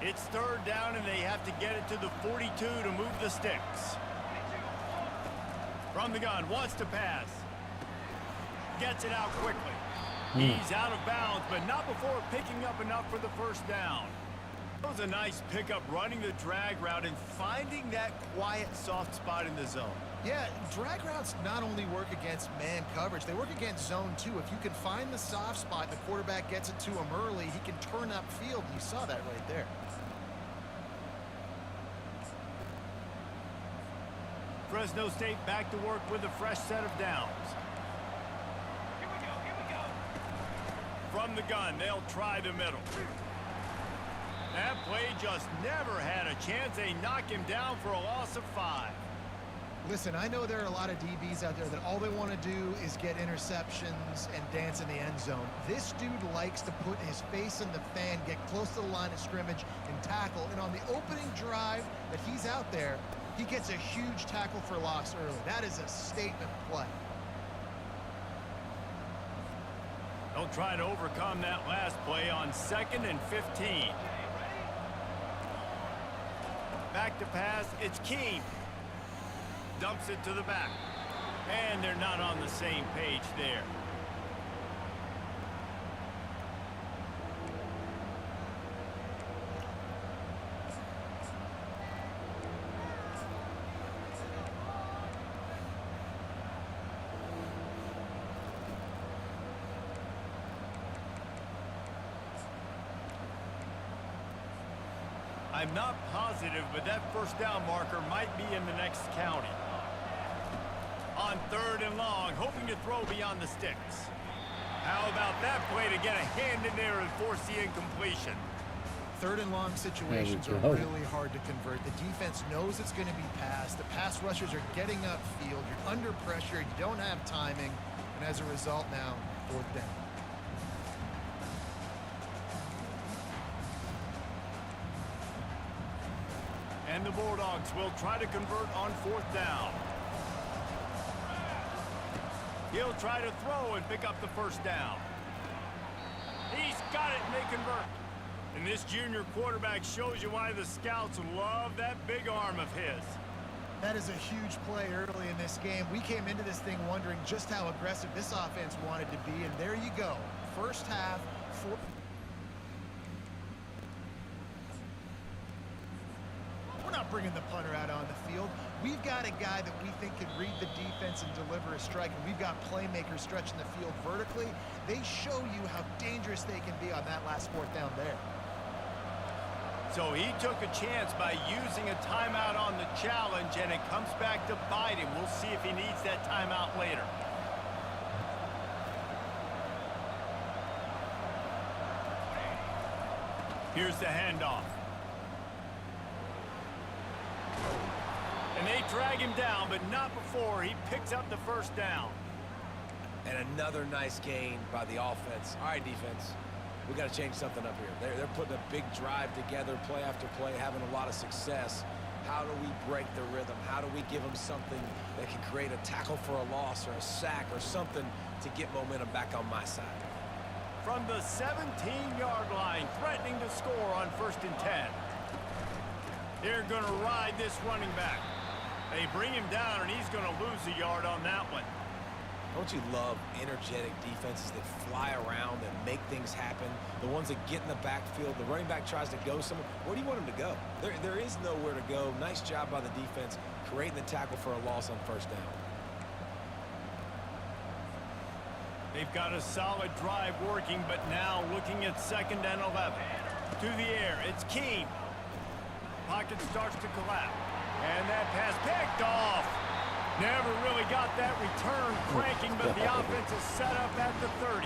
A: It's 3rd down, and they have to get it to the 42 to move the sticks. From the gun, wants to pass. Gets it out quickly. He's out of bounds, but not before picking up enough for the 1st down. That was a nice pickup, running the drag route and finding that quiet, soft spot in the zone.
B: Yeah, drag routes not only work against man coverage, they work against zone too. If you can find the soft spot and the quarterback gets it to him early, he can turn upfield. You saw that right there.
A: Fresno State back to work with a fresh set of downs.
C: Here we go.
A: From the gun, they'll try the middle. That play just never had a chance. They knock him down for a loss of 5.
B: Listen, I know there are a lot of DBs out there that all they want to do is get interceptions and dance in the end zone. This dude likes to put his face in the fan, get close to the line of scrimmage, and tackle. And on the opening drive that he's out there, he gets a huge tackle for loss early. That is a statement play.
A: They'll try to overcome that last play on 2nd and 15. Back to pass, it's Keene. Dumps it to the back. And they're not on the same page there. I'm not positive, but that 1st down marker might be in the next county. On 3rd and long, hoping to throw beyond the sticks. How about that play to get a hand in there and force the incompletion?
B: 3rd and long situations are really hard to convert. The defense knows it's going to be passed. The pass rushers are getting upfield. You're under pressure. You don't have timing. And as a result now, 4th down.
A: And the Bulldogs will try to convert on 4th down. He'll try to throw and pick up the 1st down. He's got it, and they convert. And this junior quarterback shows you why the scouts love that big arm of his.
B: That is a huge play early in this game. We came into this thing wondering just how aggressive this offense wanted to be, and there you go. First half, 4. bringing the punter out on the field. We've got a guy that we think can read the defense and deliver a strike, and we've got playmakers stretching the field vertically. They show you how dangerous they can be on that last fourth down there.
A: So he took a chance by using a timeout on the challenge, and it comes back to bite him. We'll see if he needs that timeout later. Here's the handoff. And they drag him down, but not before he picks up the first down.
G: And another nice gain by the offense. All right, defense. We got to change something up here. They're putting a big drive together, play after play, having a lot of success. How do we break the rhythm? How do we give them something that can create a tackle for a loss or a sack or something to get momentum back on my side?
A: From the 17-yard line, threatening to score on 1st and 10. They're going to ride this running back. They bring him down, and he's going to lose a yard on that one.
G: Don't you love energetic defenses that fly around and make things happen? The ones that get in the backfield, the running back tries to go somewhere. Where do you want him to go? There is nowhere to go. Nice job by the defense creating the tackle for a loss on 1st down.
A: They've got a solid drive working, but now looking at 2nd and 11. To the air, it's Keene. Pocket starts to collapse. And that pass picked off. Never really got that return cranking, but the offense is set up at the 30.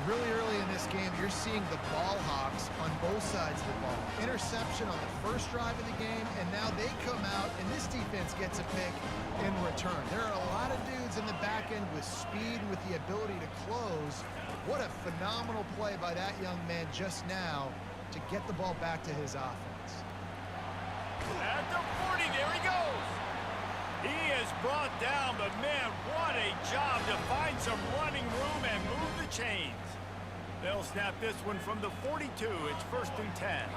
B: Really early in this game, you're seeing the ball hawks on both sides of the ball. Interception on the first drive of the game, and now they come out, and this defense gets a pick in return. There are a lot of dudes in the back end with speed and with the ability to close. What a phenomenal play by that young man just now to get the ball back to his offense.
A: At the 40, there he goes. He is brought down, but man, what a job to find some running room and move the chains. They'll snap this one from the 42. It's 1st and 10.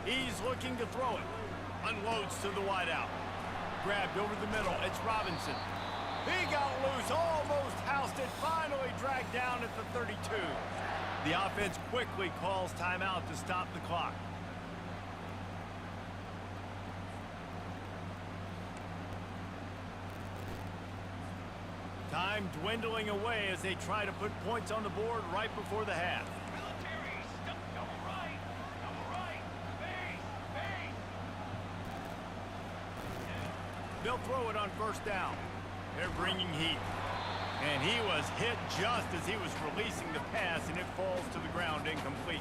A: He's looking to throw it. Unloads to the wideout. Grabbed over the middle. It's Robinson. He got loose, almost housed it, finally dragged down at the 32. The offense quickly calls timeout to stop the clock. Time dwindling away as they try to put points on the board right before the half.
C: Military, double right, base.
A: They'll throw it on 1st down. They're bringing heat. And he was hit just as he was releasing the pass, and it falls to the ground incomplete.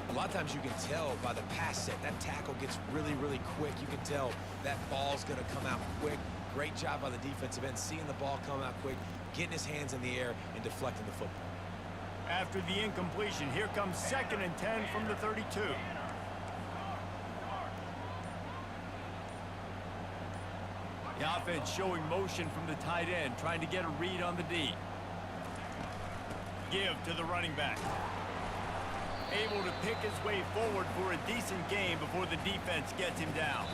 G: A lot of times you can tell by the pass set, that tackle gets really, really quick. You can tell that ball's going to come out quick. Great job by the defensive end, seeing the ball come out quick, getting his hands in the air, and deflecting the football.
A: After the incompletion, here comes 2nd and 10 from the 32. The offense showing motion from the tight end, trying to get a read on the D. Give to the running back. Able to pick his way forward for a decent game before the defense gets him down.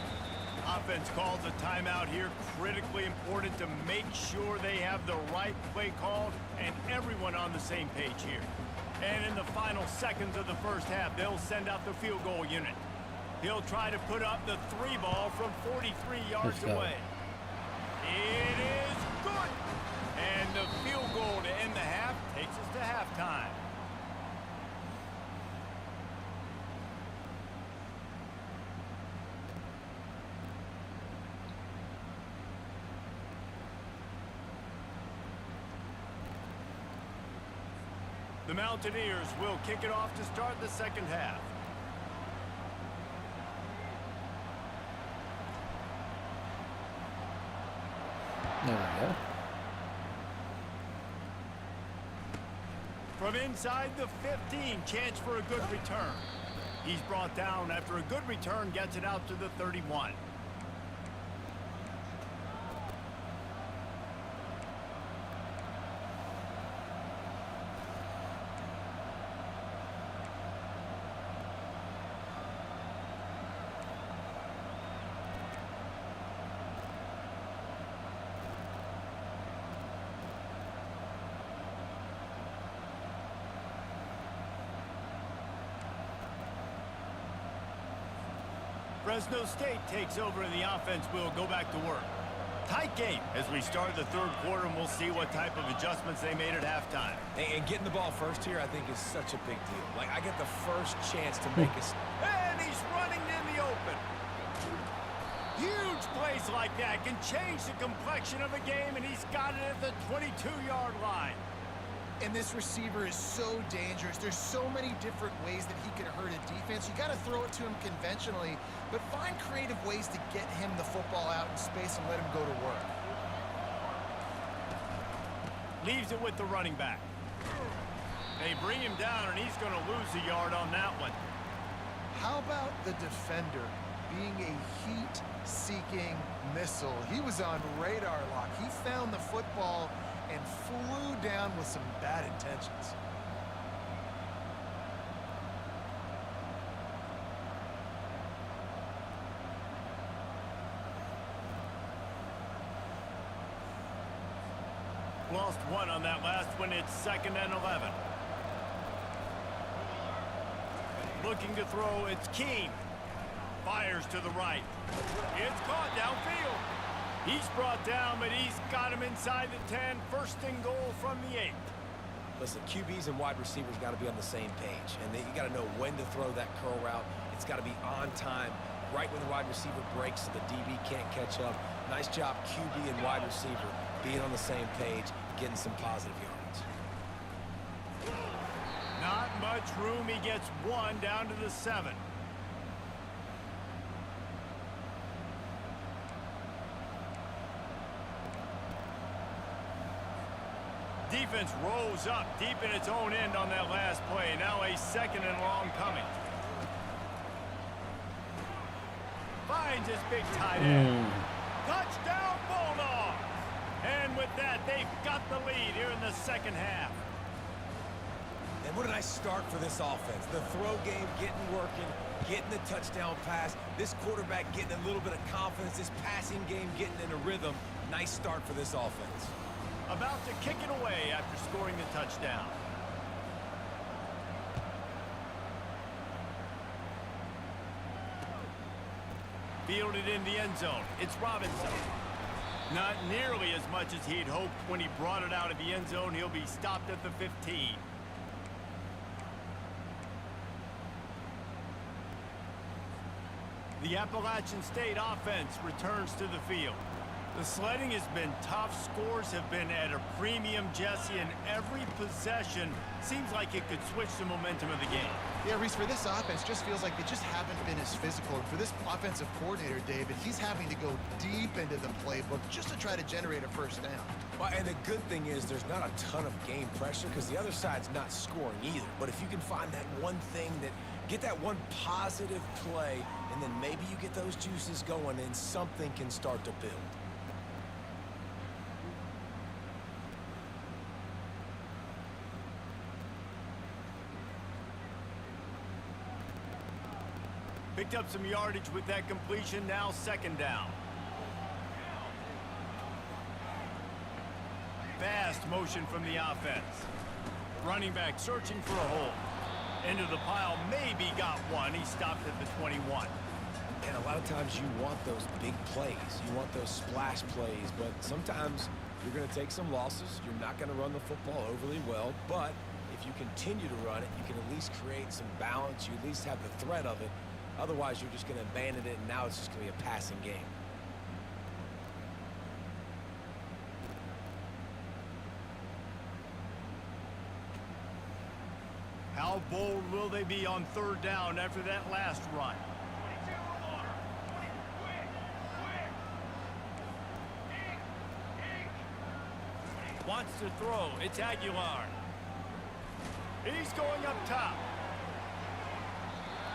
A: Offense calls a timeout here, critically important to make sure they have the right play called and everyone on the same page here. And in the final seconds of the first half, they'll send out the field goal unit. He'll try to put up the 3 ball from 43 yards away. It is good. And the field goal to end the half takes us to halftime. The Mountaineers will kick it off to start the 2nd half.
E: There we go.
A: From inside the 15, chance for a good return. He's brought down after a good return, gets it out to the 31. Fresno State takes over and the offense will go back to work. Tight game as we start the third quarter, and we'll see what type of adjustments they made at halftime.
G: And getting the ball first here, I think, is such a big deal. Like, I get the first chance to make a...
A: And he's running in the open. Huge plays like that can change the complexion of a game, and he's got it at the 22-yard line.
B: And this receiver is so dangerous. There's so many different ways that he can hurt a defense. You got to throw it to him conventionally, but find creative ways to get him the football out in space and let him go to work.
A: Leaves it with the running back. They bring him down, and he's going to lose a yard on that one.
B: How about the defender being a heat-seeking missile? He was on radar lock. He found the football and flew down with some bad intentions.
A: Lost one on that last one. It's 2nd and 11. Looking to throw, it's King. Fires to the right. It's caught downfield. He's brought down, but he's got him inside the 10. 1st and goal from the 8.
G: Listen, QBs and wide receivers got to be on the same page, and you got to know when to throw that curl route. It's got to be on time, right when the wide receiver breaks so the DB can't catch up. Nice job, QB and wide receiver, being on the same page, getting some positive yards.
A: Not much room. He gets 1 down to the 7. Defense rolls up deep in its own end on that last play. Now a 2nd and long coming. Finds his big tight end. Touchdown Bulldogs! And with that, they've got the lead here in the 2nd half.
G: And what a nice start for this offense. The throw game getting working, getting the touchdown pass. This quarterback getting a little bit of confidence. This passing game getting in a rhythm. Nice start for this offense.
A: About to kick it away after scoring the touchdown. Fielded in the end zone. It's Robinson. Not nearly as much as he'd hoped when he brought it out of the end zone. He'll be stopped at the 15. The Appalachian State offense returns to the field. The sledding has been tough. Scores have been at a premium, Jesse, and every possession seems like it could switch the momentum of the game.
B: Yeah, Reese, for this offense, just feels like they just haven't been as physical. And for this offensive coordinator, David, he's having to go deep into the playbook just to try to generate a 1st down.
G: Well, and the good thing is there's not a ton of game pressure because the other side's not scoring either. But if you can find that one thing that get that one positive play, and then maybe you get those juices going and something can start to build.
A: Picked up some yardage with that completion. Now 2nd down. Fast motion from the offense. Running back searching for a hole. Into the pile, maybe got one. He stopped at the 21.
G: And a lot of times you want those big plays. You want those splash plays, but sometimes you're going to take some losses. You're not going to run the football overly well, but if you continue to run it, you can at least create some balance. You at least have the threat of it. Otherwise, you're just going to abandon it, and now it's just going to be a passing game.
A: How bold will they be on 3rd down after that last run?
C: 22 or water. 20, quick. Ink.
A: Wants to throw. It's Aguilar. He's going up top.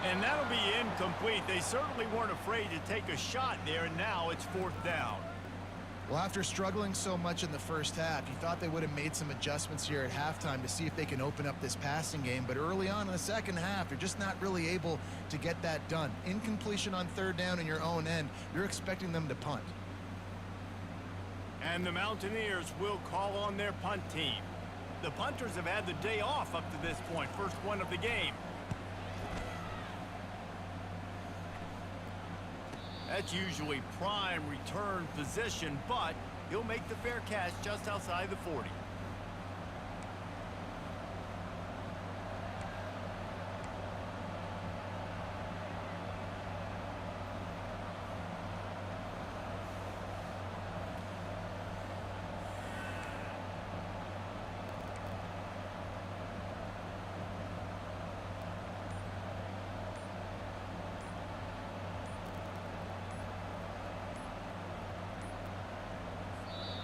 A: And that'll be incomplete. They certainly weren't afraid to take a shot there, and now it's 4th down.
B: Well, after struggling so much in the 1st half, you thought they would have made some adjustments here at halftime to see if they can open up this passing game. But early on in the 2nd half, they're just not really able to get that done. Incompletion on 3rd down in your own end, you're expecting them to punt.
A: And the Mountaineers will call on their punt team. The punters have had the day off up to this point. First one of the game. That's usually prime return position, but he'll make the fair catch just outside the 40.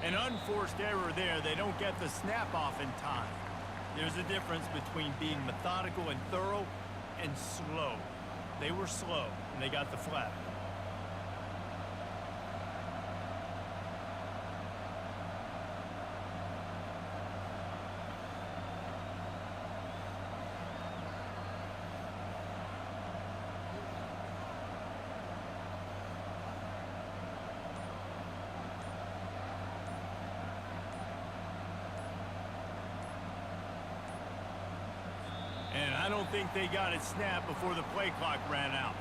A: An unforced error there. They don't get the snap off in time. There's a difference between being methodical and thorough and slow. They were slow, and they got the flag. And I don't think they got it snapped before the play clock ran out.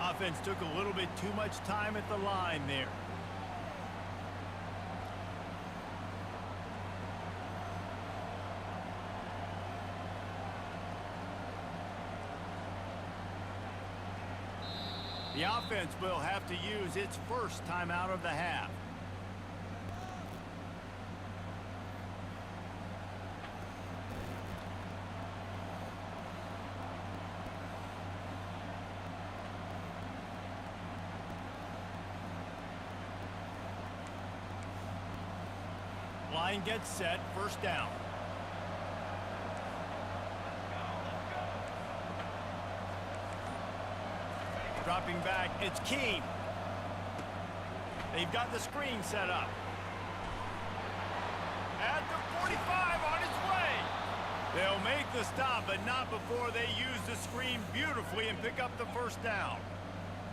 A: Offense took a little bit too much time at the line there. The offense will have to use its first timeout of the half. Line gets set, first down. Dropping back, it's Keene. They've got the screen set up. At the 45 on its way. They'll make the stop, but not before they use the screen beautifully and pick up the first down.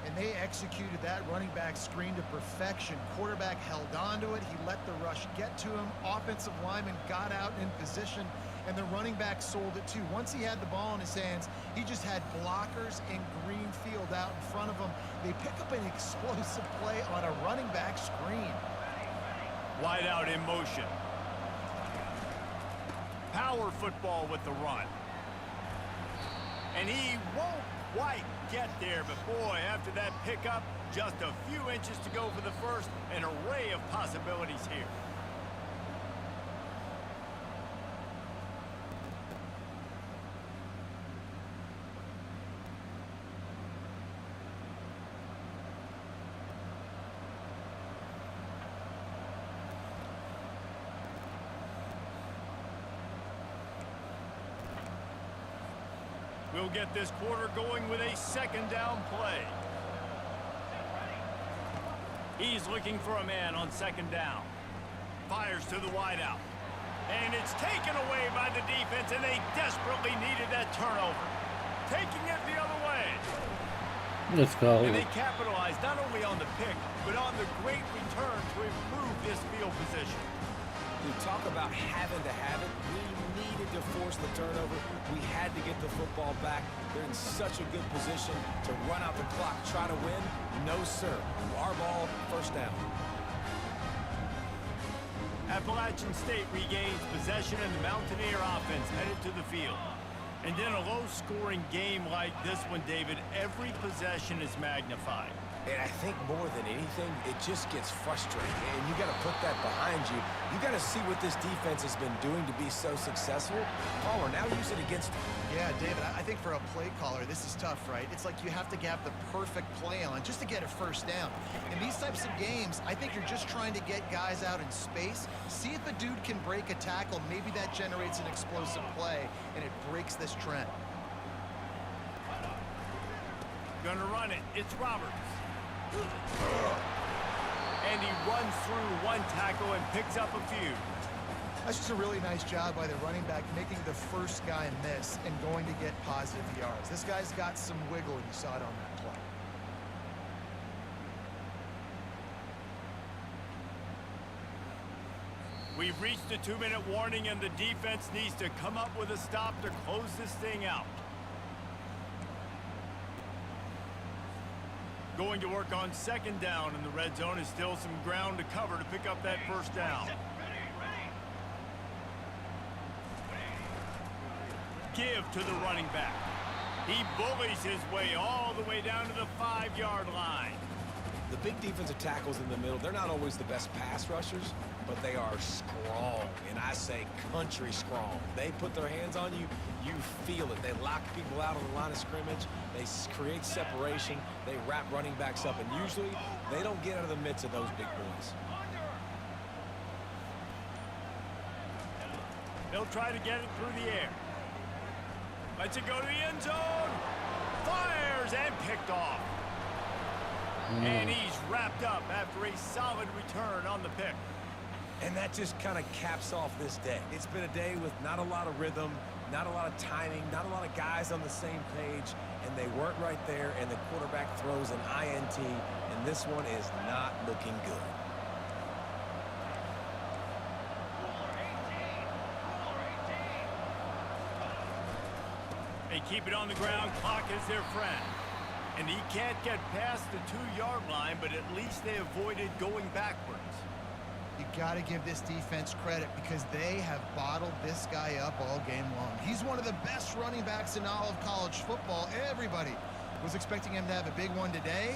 B: And they executed that running back screen to perfection. Quarterback held on to it. He let the rush get to him. Offensive lineman got out in position, and the running back sold it too. Once he had the ball in his hands, he just had blockers and green field out in front of him. They pick up an explosive play on a running back screen.
A: Wide out in motion. Power football with the run. And he won't quite get there, but boy, after that pickup, just a few inches to go for the first, an array of possibilities here. We'll get this quarter going with a second down play. He's looking for a man on second down. Fires to the wideout. And it's taken away by the defense, and they desperately needed that turnover. Taking it the other way.
E: Let's go.
A: And they capitalized not only on the pick, but on the great return to improve this field position.
G: We talk about having to have it. We needed to force the turnover. We had to get the football back. They're in such a good position to run out the clock, try to win. No, sir. Our ball, first down.
A: Appalachian State regains possession, and the Mountaineer offense headed to the field. And in a low-scoring game like this one, David, every possession is magnified.
G: And I think more than anything, it just gets frustrating. And you got to put that behind you. You got to see what this defense has been doing to be so successful. Palmer, now use it against them.
B: Yeah, David, I think for a play caller, this is tough, right? It's like you have to have the perfect play on just to get a first down. In these types of games, I think you're just trying to get guys out in space, see if a dude can break a tackle. Maybe that generates an explosive play, and it breaks this trend.
A: Gonna run it. It's Roberts. And he runs through one tackle and picks up a few.
B: That's just a really nice job by the running back, making the first guy miss and going to get positive yards. This guy's got some wiggle, and you saw it on that play.
A: We've reached the 2-minute warning, and the defense needs to come up with a stop to close this thing out. Going to work on second down, and the red zone is still some ground to cover to pick up that first down. Give to the running back. He bullies his way all the way down to the 5-yard line.
G: The big defensive tackles in the middle, they're not always the best pass rushers, but they are strong, and I say country strong. They put their hands on you, you feel it. They lock people out on the line of scrimmage. They create separation. They wrap running backs up, and usually they don't get out of the midst of those big boys.
A: They'll try to get it through the air. Lets it go to the end zone. Fires and picked off. And he's wrapped up after a solid return on the pick.
G: And that just kind of caps off this day. It's been a day with not a lot of rhythm, not a lot of timing, not a lot of guys on the same page, and they weren't right there, and the quarterback throws an INT, and this one is not looking good.
A: They keep it on the ground. Clock is their friend. And he can't get past the 2-yard line, but at least they avoided going backwards.
B: You got to give this defense credit because they have bottled this guy up all game long. He's one of the best running backs in all of college football. Everybody was expecting him to have a big one today.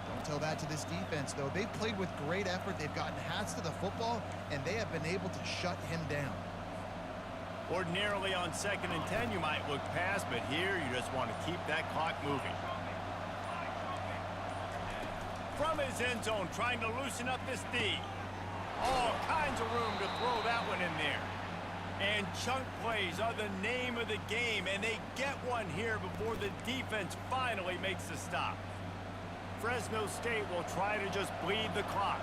B: Don't tell that to this defense, though. They've played with great effort. They've gotten hats to the football, and they have been able to shut him down.
A: Ordinarily on 2nd and 10, you might look past, but here you just want to keep that clock moving. From his end zone, trying to loosen up this D. All kinds of room to throw that one in there. And chunk plays are the name of the game, and they get one here before the defense finally makes the stop. Fresno State will try to just bleed the clock.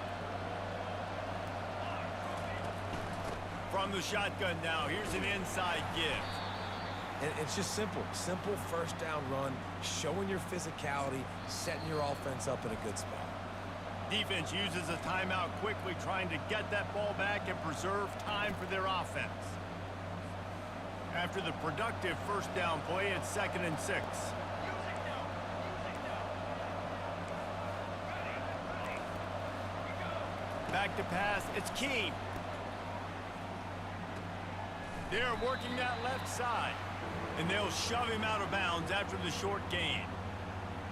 A: From the shotgun now, here's an inside give.
G: And it's just simple first down run, showing your physicality, setting your offense up in a good spot.
A: Defense uses a timeout quickly, trying to get that ball back and preserve time for their offense. After the productive first down play, it's 2nd and 6. Back to pass, it's Keene. They're working that left side, and they'll shove him out of bounds after the short gain.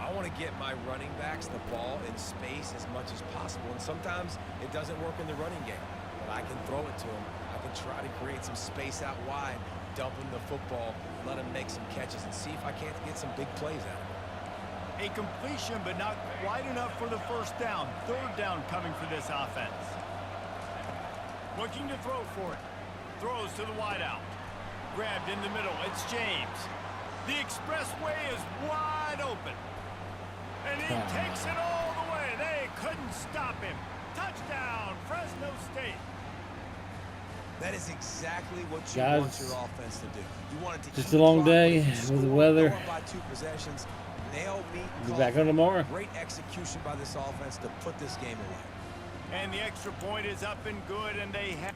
G: I want to get my running backs the ball in space as much as possible, and sometimes it doesn't work in the running game, but I can throw it to them. I can try to create some space out wide, dump him the football, let him make some catches, and see if I can't get some big plays out of it.
A: A completion, but not quite enough for the first down. 3rd down coming for this offense. Looking to throw for it. Throws to the wideout. Grabbed in the middle. It's James. The expressway is wide open. And he takes it all the way. They couldn't stop him. Touchdown, Fresno State.
G: That is exactly what you
E: Guys,
G: want your offense to do. You want it to
E: just
G: keep
E: a long
G: clock,
E: day
G: but if you
E: with the
G: score,
E: weather.
G: go up by 2 possessions, nail, meet,
E: Be
G: call.
E: back on tomorrow.
G: Great execution by this offense to put this game away.
A: And the extra point is up and good, and they have...